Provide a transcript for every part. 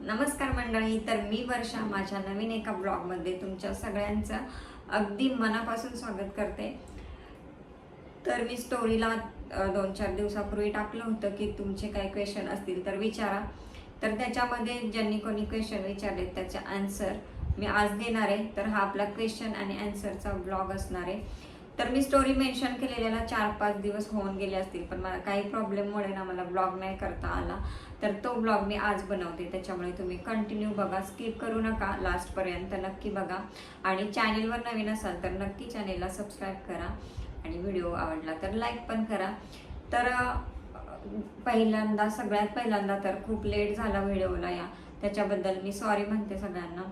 नमस्कार मंडळी. तर मी वर्षा माझ्या नवीन एका ब्लॉगमध्ये तुमच्या सगळ्यांचं अगदी मनापासून स्वागत करते. तर मी स्टोरीला 2-4 दिवसापूर्वी टाकलं होतं की तुमचे काही क्वेश्चन असतील तर विचारा. तर त्याच्यामध्ये ज्यांनी कोणी क्वेश्चन विचारले त्याचे आन्सर मी आज देणार आहे. तर हा आपला क्वेश्चन आणि आन्सरचा ब्लॉग असणार आहे. तर मी स्टोरी मेन्शन केलेल्याला 4-5 दिवस होऊन गेले असतील, पण मला काही प्रॉब्लेममुळे ना मला ब्लॉग नाही करता आला. तर तो ब्लॉग मी आज बनवते, त्याच्यामुळे तुम्ही कंटिन्यू बघा, स्किप करू नका, लास्टपर्यंत नक्की बघा. आणि चॅनेलवर नवीन असाल तर नक्की चॅनेलला सबस्क्राईब करा आणि व्हिडिओ आवडला तर लाईक पण करा. तर सगळ्यात पहिल्यांदा तर खूप लेट झाला व्हिडिओला त्याच्याबद्दल मी सॉरी म्हणते सगळ्यांना.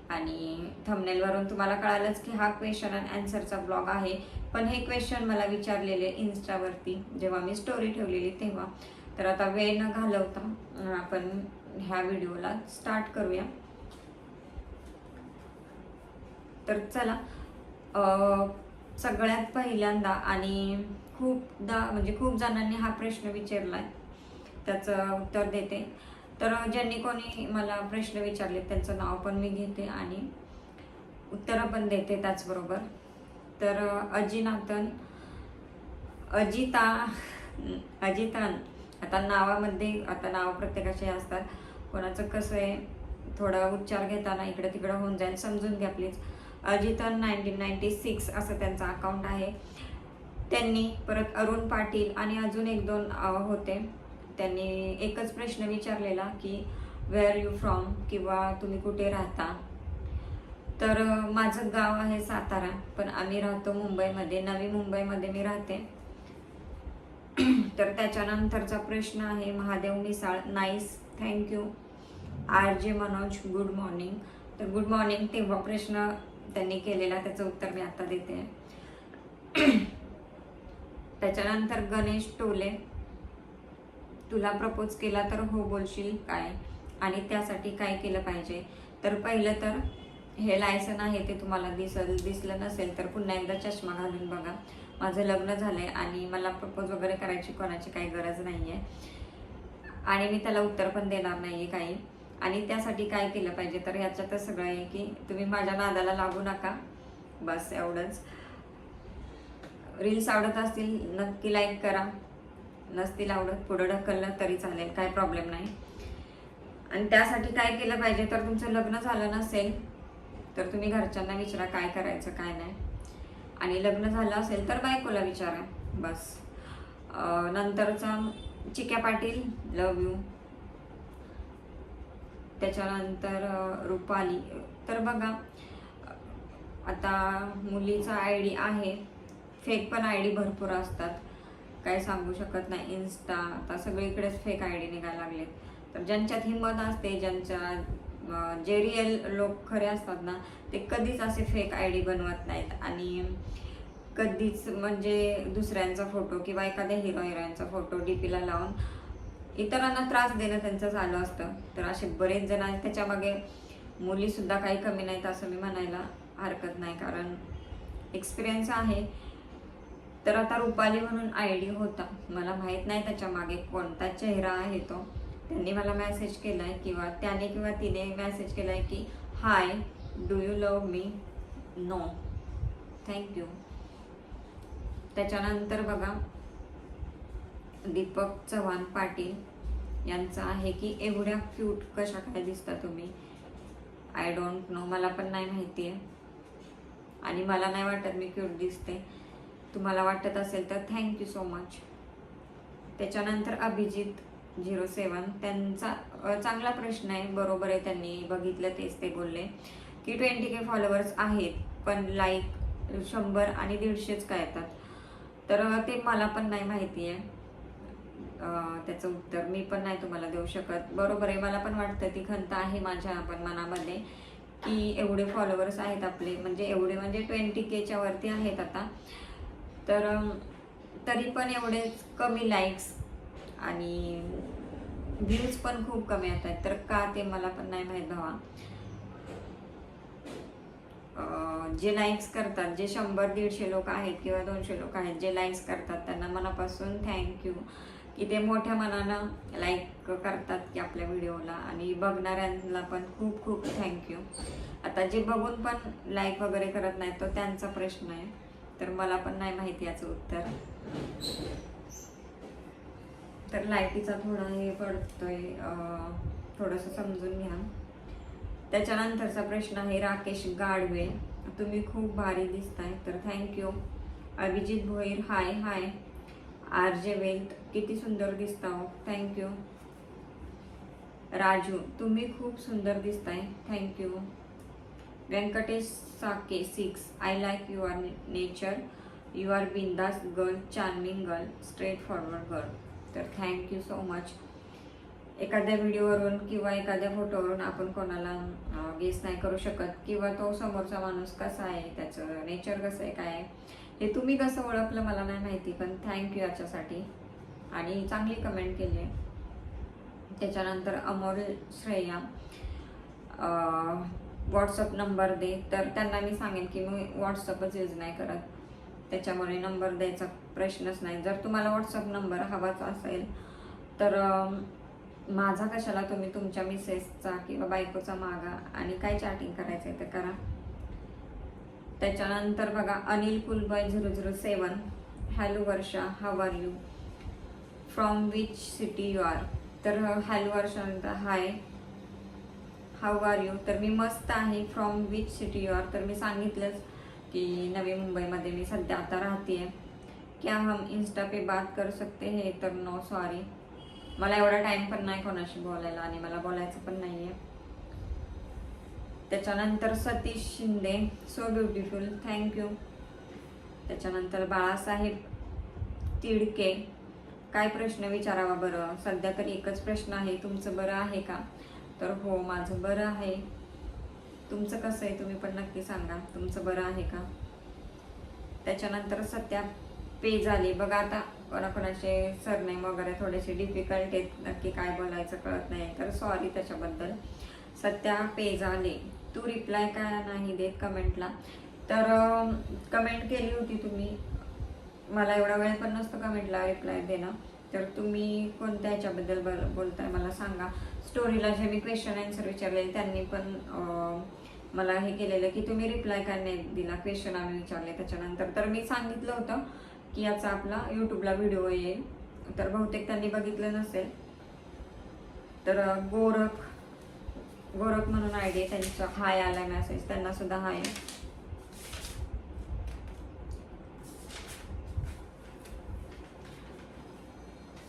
आणि थंबनेलवरून तुम्हाला कळालंच की हा क्वेश्चन आणि आन्सरचा ब्लॉग आहे. पण हे क्वेश्चन मला विचारलेले इन्स्टावरती जेव्हा मी स्टोरी ठेवलेली तेव्हा. तर आता वेळ न घालवता आपण ह्या व्हिडिओला स्टार्ट करूया. तर चला, सगळ्यात पहिल्यांदा आणि खूप जणांनी हा प्रश्न विचारलाय, त्याचं उत्तर देते. तर ज्यांनी कोणी मला प्रश्न विचारले त्यांचं नाव पण मी घेते आणि उत्तरं पण देते त्याचबरोबर. तर अजितान आता नाव प्रत्येकाचे असतात, कोणाचं कसं आहे थोडा उच्चार घेताना इकडे तिकडे होऊन जाईल, समजून घ्या प्लीज. अजितान 1996 असं त्यांचं अकाउंट आहे. त्यांनी परत अरुण पाटील आणि अजून 1-2 होते, त्यांनी एकच प्रश्न विचारलेला की वेअर यू फ्रॉम किंवा तुम्ही कुठे राहता. तर माझं गाव आहे सातारा, पण आम्ही राहतो मुंबईमध्ये, नवी मुंबईमध्ये मी राहते. तर त्याच्यानंतरचा प्रश्न आहे Mahadev Misal, nice, thank you. RJ Manoj, good morning. तर गुड मॉर्निंग तेव्हा प्रश्न त्यांनी केलेला, त्याचं उत्तर मी आता देते. त्याच्यानंतर गणेश टोले, तुला प्रपोज केला तर हो बोलशील काय आणि त्यासाठी काय केलं पाहिजे. तर पहिलं तर हे लायसन आहे ते तुम्हाला दिसलं नसेल तर पुन्हा एकदा चष्मा घालून बघा. माझं लग्न झालंय आणि मला प्रपोज वगैरे करायची कोणाची काही गरज नाहीये आणि मी त्याला उत्तर पण देणार नाहीये काही. आणि त्यासाठी काय केलं पाहिजे तर ह्याच्यातच सगळं आहे की तुम्ही माझ्या नादाला लागू नका, बस एवढंच. रील्स आवडत असतील नक्की लाईक करा, नसतील आवडत पुढं ढकललं तरी चालेल, काय प्रॉब्लेम नाही. आणि त्यासाठी काय केलं पाहिजे तर तुमचं लग्न झालं नसेल तर तुम्ही घरच्यांना विचारा काय करायचं काय नाही, आणि लग्न झालं असेल तर बायकोला विचारा, बस. नंतरचा चिक्या पाटील, लव यू. त्याच्यानंतर रुपाली, तर बघा आता मुलीचा ID आहे, फेक पण ID भरपूर असतात, काय सांगू शकत नाही. इन्स्टा आता सगळीकडेच फेक ID निघायला लागलेत. तर ज्यांच्यात हिंमत असते, जे रिअल लोक खरे असतात ना, ते कधीच असे फेक ID बनवत नाहीत आणि कधीच म्हणजे दुसऱ्यांचा फोटो किंवा एखाद्या हिरो हिरोईनचा फोटो DPला लावून इतरांना त्रास देणं त्यांचं चालू असतं. तर असे बरेच जण आहेत, त्याच्यामागे मुलीसुद्धा काही कमी नाहीत असं मी म्हणायला हरकत नाही, कारण एक्सपिरियन्स आहे. तर आता रुपाली म्हणून ID होता, मला माहीत नाही त्याच्या मागे कोणता चेहरा आहे तो. त्यांनी मला मेसेज केलाय किंवा त्याने किंवा तिने मेसेज केलाय की hi, do you love me, no thank you. त्याच्यानंतर बघा दीपक चव्हाण पाटील यांचं आहे की एवढ्या क्यूट कशा काय दिसता तुम्ही. आय डोंट नो, मला पण नाही माहिती आहे आणि मला नाही वाटत मी क्यूट दिसते, तुम्हाला वाटत असेल तर थँक्यू सो मच. त्याच्यानंतर अभिजित 07, त्यांचा चांगला प्रश्न आहे, बरोबर आहे, त्यांनी बघितलं तेच ते बोलले की 20K फॉलोअर्स आहेत पण लाईक 100 आणि 150च काय येतात. तर ते मला पण नाही माहिती आहे, त्याचं उत्तर मी पण नाही तुम्हाला देऊ शकत. बरोबर आहे, मला पण वाटतं ती खंत आहे माझ्या पण मनामध्ये की एवढे फॉलोअर्स आहेत आपले, म्हणजे 20Kच्या वरती आहेत आता, तर तरी पण एवढे कमी लाईक्स आणि व्ह्यूज पण खूप कमी येत आहेत, तर का ते मला पण नाही माहीत भावा. जे लाईक्स करतात, जे 100-150 लोक आहेत किंवा 200 लोक आहेत जे लाईक्स करतात, त्यांना मनापासून थँक्यू. की ते मोठ्या मनानं लाईक करतात की आपल्या व्हिडिओला, आणि बघणाऱ्यांना पण खूप खूप थँक्यू. आता जे बघून पण लाईक वगैरे करत नाहीत तो त्यांचा प्रश्न आहे, तर मला पण नाही माहिती याचं उत्तर. तर लाईटीचा थोडा हे पडतोय, थोडंसं समजून घ्या. त्याच्यानंतरचा प्रश्न आहे राकेश गाडवे, तुम्ही खूप भारी दिसताय, तर थँक्यू. अभिजित भोईर, हाय हाय. आरजे वेल्थ, किती सुंदर दिसता हो, थँक्यू. राजू, तुम्ही खूप सुंदर दिसताय, thank you. Venkatesh Sake 6, I like your nature, you are बिंदास girl, charming girl, straightforward girl, तर थँक्यू सो मच. एखाद्या व्हिडिओवरून किंवा एखाद्या फोटोवरून आपण कोणाला गेस नाही करू शकत, किंवा तो समोरचा माणूस कसा आहे, त्याचं नेचर कसं आहे, काय आहे, हे तुम्ही कसं ओळखलं मला नाही माहिती, पण थँक्यू याच्यासाठी, आणि चांगली कमेंट केली आहे. त्याच्यानंतर अमोल श्रेया, व्हॉट्सअप नंबर दे, तर त्यांना मी सांगेन की मी व्हॉट्सअपच यूज नाही करत, त्याच्यामुळे नंबर द्यायचा प्रश्नच नाही. जर तुम्हाला व्हॉट्सअप नंबर हवाच असेल तर माझा कशाला, तुम्ही तुमच्या मिसेसचा किंवा बायकोचा मागा, आणि काय चॅटिंग करायचं आहे तर करा. त्याच्यानंतर बघा Anil Kulbai 007, hello Varsha, how are you, from which city you are, तर hello Varsha, hi, how are you, तर मी मस्त आहे. From which city you are, तर मी सांगितलंच की नवी मुंबईमध्ये मी सध्या आता राहते आहे. क्या हम इंस्टा पे बात कर सकते हैं, तर नो सॉरी, मला एवढा टाइम पण नाही कोणाशी बोलायला, आणि मला बोलायचं पण नाही आहे. त्याच्यानंतर Satish Shinde, so beautiful, thank you. त्याच्यानंतर बाळासाहेब तिडके, काय प्रश्न विचारावा बरं, सध्या तर एकच प्रश्न आहे, तुमचं बरं आहे का, तर हो माझं बरं आहे. तुमचं कसं आहे तुम्ही पण नक्की सांगा, तुमचं बरं आहे का. त्याच्यानंतर सत्या पे झाले, बघा आता कोणाकोणाचे सरनेम वगैरे थोडेसे डिफिकल्ट आहेत, नक्की काय बोलायचं कळत नाही, तर सॉरी त्याच्याबद्दल. सत्या पे झाले, तू रिप्लाय का नाही देत कमेंटला, तर कमेंट केली होती तुम्ही, मला एवढा वेळ पण नसतो कमेंटला रिप्लाय देणं, तर तुम्ही कोणत्या ह्याच्याबद्दल बोलताय मला सांगा. स्टोरीला जे मी क्वेश्चन आन्सर विचारले त्यांनी पण मला हे केलेलं की तुम्ही रिप्लाय का नाही दिला, क्वेश्चन आम्ही विचारले त्याच्यानंतर, तर मी सांगितलं होतं की याचा आपला यूट्यूबला व्हिडिओ येईल, तर बहुतेक त्यांनी बघितलं नसेल. तर गोरख म्हणून आयडी आहे त्यांचा, हाय आला मेसेज, त्यांना सुद्धा हाय.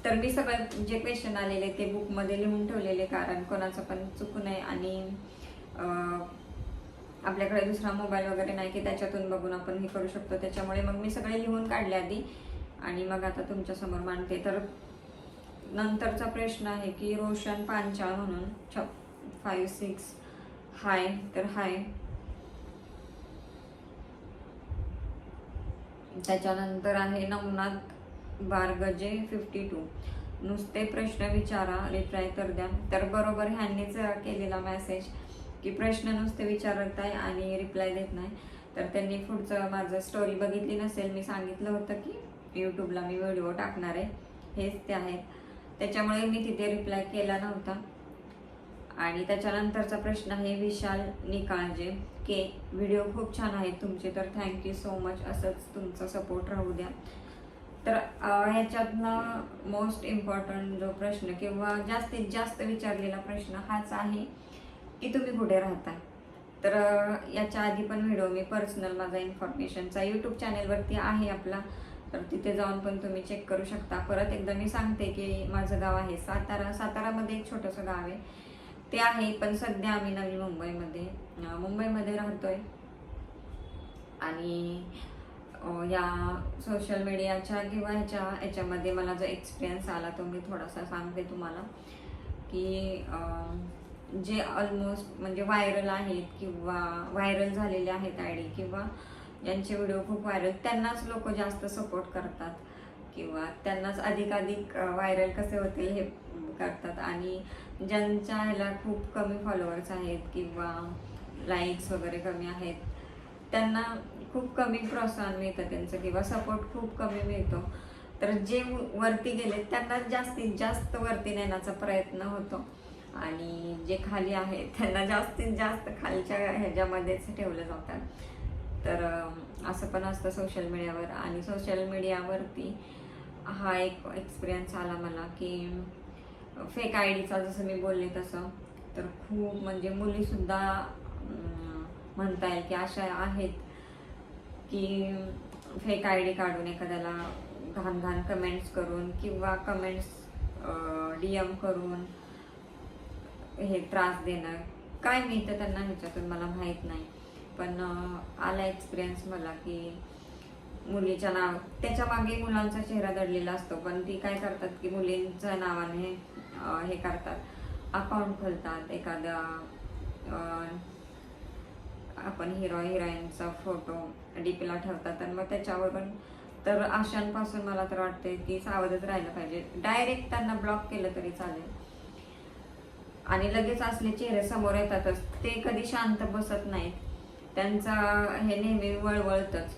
तर मी सगळं जे क्वेश्चन आलेले ते बुकमध्ये लिहून ठेवलेले, कारण कोणाचं पण चुकू नये, आणि आपल्याकडे दुसरा मोबाईल वगैरे नाही की त्याच्यातून बघून आपण हे करू शकतो, त्याच्यामुळे मग मी सगळे लिहून काढले आधी, आणि मग आता तुमच्यासमोर मांडते. तर नंतरचा प्रश्न आहे की रोशन पांचाळ म्हणून 56, हाय, तर हाय. त्याच्यानंतर आहे नवनाथ बारगजे 52, नुसते प्रश्न विचारा, रिप्लाय तर द्या, तर बरोबर ह्यांनीच केलेला मेसेज की प्रश्न नुसते विचारत आहे आणि रिप्लाय देत नाही, तर त्यांनी पुढचं माझं स्टोरी बघितली नसेल. मी सांगितलं होतं की यूट्यूबला मी व्हिडिओ टाकणार आहे, हेच ते आहेत, त्याच्यामुळे मी तिथे रिप्लाय केला नव्हता. आणि त्याच्यानंतरचा प्रश्न आहे विशाल निकाळजे के, व्हिडिओ खूप छान आहेत तुमचे, तर थँक्यू सो मच, असंच तुमचा सपोर्ट राहू द्या. तर ह्याच्यातनं मोस्ट इम्पॉर्टंट जो प्रश्न किंवा जास्तीत जास्त विचारलेला प्रश्न हाच आहे की तुम्ही कुठे राहता. तर याच्या आधी पण व्हिडिओ मी पर्सनल माझा इन्फॉर्मेशनचा यूट्यूब चॅनेलवरती आहे आपला, तर तिथे जाऊन पण तुम्ही चेक करू शकता. परत एकदा मी सांगते की माझं गाव आहे सातारामध्ये एक छोटंसं गाव आहे ते आहे, पण सध्या आम्ही नवी मुंबईमध्ये राहतोय. आणि या सोशल मीडियाच्या किंवा ह्याच्यामध्ये मला जो एक्सपिरियन्स आला तो मी थोडासा सांगते तुम्हाला, की जे ऑलमोस्ट म्हणजे व्हायरल आहेत किंवा व्हायरल झालेले आहेत आयडी, किंवा ज्यांचे व्हिडिओ खूप व्हायरल, त्यांनाच लोक जास्त सपोर्ट करतात, किंवा त्यांनाच अधिकाधिक व्हायरल कसे होतील हे करतात, आणि ज्यांच्या ह्याला खूप कमी फॉलोअर्स आहेत किंवा लाईक्स वगैरे कमी आहेत त्यांना खूप कमी प्रोत्साहन मिळतं त्यांचं, किंवा सपोर्ट खूप कमी मिळतो. तर जे वरती गेले त्यांना जास्तीत जास्त वरती नेण्याचा प्रयत्न होतो आणि जे खाली आहे त्यांना जास्तीत जास्त खालच्या ह्याच्यामध्येच ठेवलं जातात. तर असं पण असतं सोशल मीडियावर. आणि सोशल मीडियावरती हा एक एक्सपिरियन्स आला मला की फेक आय डीचा, जसं मी बोलले तसं, तर खूप म्हणजे मुलीसुद्धा म्हणता येईल की अशा आहेत की फेक आय डी काढून एखाद्याला घाण घाण कमेंट्स करून किंवा कमेंट्स DM करून हे त्रास देणं. काय मिळतं त्यांना ह्याच्यातून मला माहीत नाही, पण आला एक्सपिरियन्स मला की मुलीच्या नाव, त्याच्या मागे मुलांचा चेहरा दडलेला असतो, पण ती काय करतात की मुलींच्या नावाने हे करतात, अकाउंट खोलतात. एखाद्या आपण हिरो हिरोईनचा फोटो DPला ठेवतात आणि मग त्याच्यावरून, तर अशांपासून मला तर वाटते की सावधच राहिलं पाहिजे. डायरेक्ट त्यांना ब्लॉक केलं तरी चालेल. आणि लगेच असले चेहरे समोर येतातच, ते कधी शांत बसत नाहीत. त्यांचा हे नेहमी वळवळतच,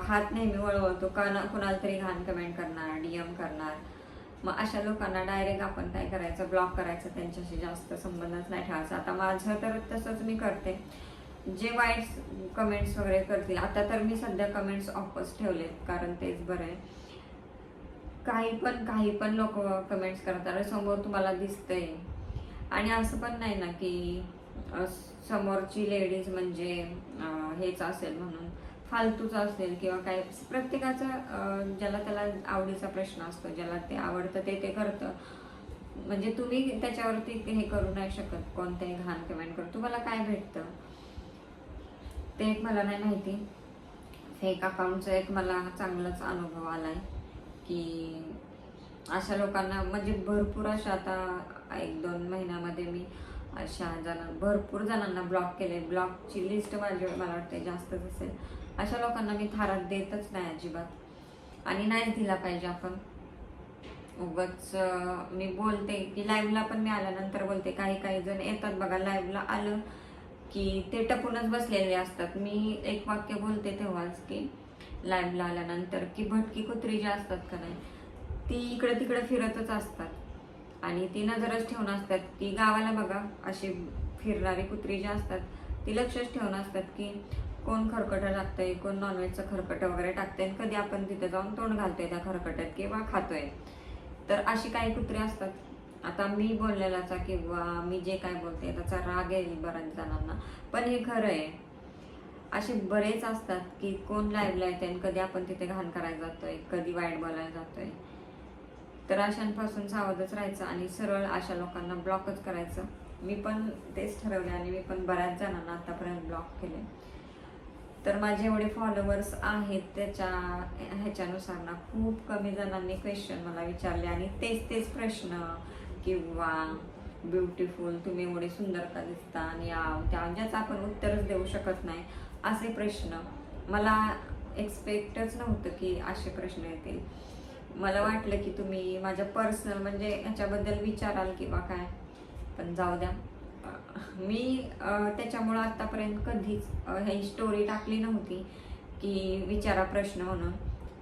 हात नेहमी वळवळतो, कुणाला तरी घाण कमेंट करणार, DM करणार. मग अशा लोकांना डायरेक्ट आपण काय करायचं, ब्लॉक करायचं, त्यांच्याशी जास्त संबंधच नाही ठेवायचा. आता माझं तर तसंच मी करते. जे वाईट कमेंट्स वगैरे करतील, आता तर मी सध्या कमेंट्स ऑफच ठेवलेत, कारण तेच बरं आहे. काही पण लोक कमेंट्स करतात, समोर तुम्हाला दिसतंय. आणि असं पण नाही ना की समोरची लेडीज म्हणजे हेच असेल म्हणून फालतूच असेल किंवा काय. प्रत्येकाचा ज्याला त्याला आवडीचा प्रश्न असतो, ज्याला ते आवडतं ते करतं. म्हणजे तुम्ही त्याच्यावरती हे करू नाही शकत, कोणत्याही घाण कमेंट करून. तुम्हाला काय भेटतं ते एक मला नाही माहिती. फेक अकाउंटचा एक मला चांगलाच अनुभव आलाय की अशा लोकांना म्हणजे भरपूर अशा, आता 1-2 महिन्यामध्ये मी अशा भरपूर जणांना ब्लॉक केले. ब्लॉकची लिस्ट मला वाटते जास्तच असेल. अशा लोकांना मी थारात देतच नाही अजिबात, आणि नाहीच दिला पाहिजे आपण. उगाच मी बोलते की लाईव्हला पण मी आल्यानंतर बोलते, काही जण येतात बघा लाईव्हला आलं की ते टपूनच बसलेले असतात. मी एक वाक्य बोलते तेव्हाच की लाईव्हला आल्यानंतर की भटकी कुत्री जी असतात का नाही, ती इकडे तिकडे फिरतच असतात आणि ती नजरच ठेवून असतात. ती गावाला बघा अशी फिरणारी कुत्री जी असतात ती लक्षच ठेवून असतात की कोण खरकटं टाकतंय, कोण नॉनव्हेजचं खरकटं वगैरे टाकतंय, कधी आपण तिथे जाऊन तोंड घालतोय त्या खरकट्यात किंवा खातोय. तर अशी काही कुत्री असतात. आता मी बोललेलाचा किंवा मी जे काय बोलते त्याचा राग येईल बऱ्याच जणांना, पण हे खरं आहे. असे बरेच असतात की कोण लाईव्हला येते आणि कधी आपण तिथे घाण करायला जातोय, कधी वाईट बोलायला जातोय. तर अशांपासून सावधच राहायचं आणि सरळ अशा लोकांना ब्लॉकच करायचं. मी पण तेच ठरवले आणि मी पण बऱ्याच जणांना आतापर्यंत ब्लॉक केले. तर माझे एवढे फॉलोअर्स आहेत ह्याच्यानुसार ना खूप कमी जणांनी क्वेश्चन मला विचारले आणि तेच प्रश्न किंवा ब्युटिफुल, तुम्ही एवढे सुंदर का दिसता, आणि ज्याचं आपण उत्तरच देऊ शकत नाही असे प्रश्न. मला एक्सपेक्टच नव्हतं की असे प्रश्न येतील. मला वाटलं की तुम्ही माझ्या पर्सनल म्हणजे ह्याच्याबद्दल विचाराल किंवा काय, पण जाऊ द्या. मी त्याच्यामुळं आतापर्यंत कधीच ही स्टोरी टाकली नव्हती की विचारा प्रश्न म्हणून.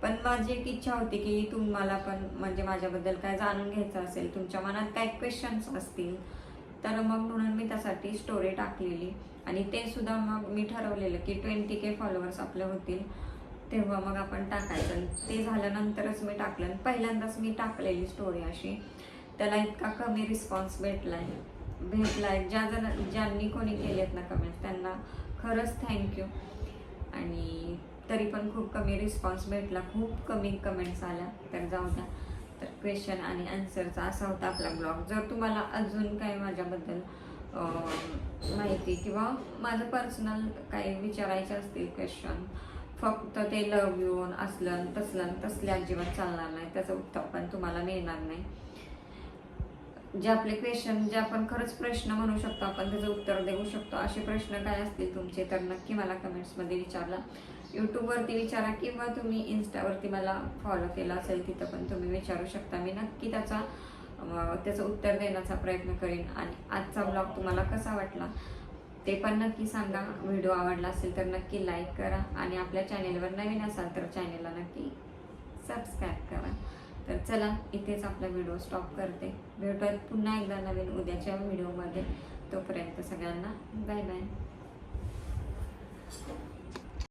पण माझी एक इच्छा होती की तुम्हाला पण म्हणजे माझ्याबद्दल काय जाणून घ्यायचं असेल, तुमच्या मनात काय क्वेश्चन्स असतील, तर मग म्हणून मी त्यासाठी स्टोरी टाकलेली. आणि ते सुद्धा मग मी ठरवलेलं की 20K फॉलोअर्स आपले होतील तेव्हा मग आपण टाकायचं. ते झाल्यानंतरच मी टाकलं. पहिल्यांदाच मी टाकलेली स्टोरी अशी, त्याला इतका कमी रिस्पॉन्स भेटलाय. ज्यांनी कोणी केलेत ना कमेंट त्यांना खरंच थँक्यू. आणि तरी पण खूप कमी रिस्पॉन्स भेटला, खूप कमी कमेंट्स आल्या. तर जाऊ द्या. तर क्वेश्चन आणि आन्सरचा असा होता आपला ब्लॉग. जर तुम्हाला अजून काही माझ्याबद्दल माहिती किंवा माझं पर्सनल काही विचारायचे असतील क्वेश्चन, फक्त ते लव यू असलं तसले अजिबात चालणार नाही, त्याचं उत्तर पण तुम्हाला मिळणार नाही. जे आपले क्वेश्चन, जे आपण खरंच प्रश्न म्हणू शकतो, आपण त्याचं उत्तर देऊ शकतो, असे प्रश्न काय असतील तुमचे तर नक्की मला कमेंट्समध्ये विचारला. यूट्यूबवरती विचारा किंवा तुम्ही इन्स्टावरती मला फॉलो केला असेल तिथं पण तुम्ही विचारू शकता. मी नक्की त्याचं उत्तर देण्याचा प्रयत्न करीन. आणि आजचा ब्लॉग तुम्हाला कसा वाटला ते पण नक्की सांगा. व्हिडिओ आवडला असेल तर नक्की लाईक करा आणि आपल्या चॅनेलवर नवीन असाल तर चॅनेलला नक्की सबस्क्राईब करा. तर चला इथेच आपला व्हिडिओ स्टॉप करते. भेटूयात पुन्हा एकदा नवीन उद्याच्या व्हिडिओमध्ये. तोपर्यंत सगळ्यांना बाय बाय.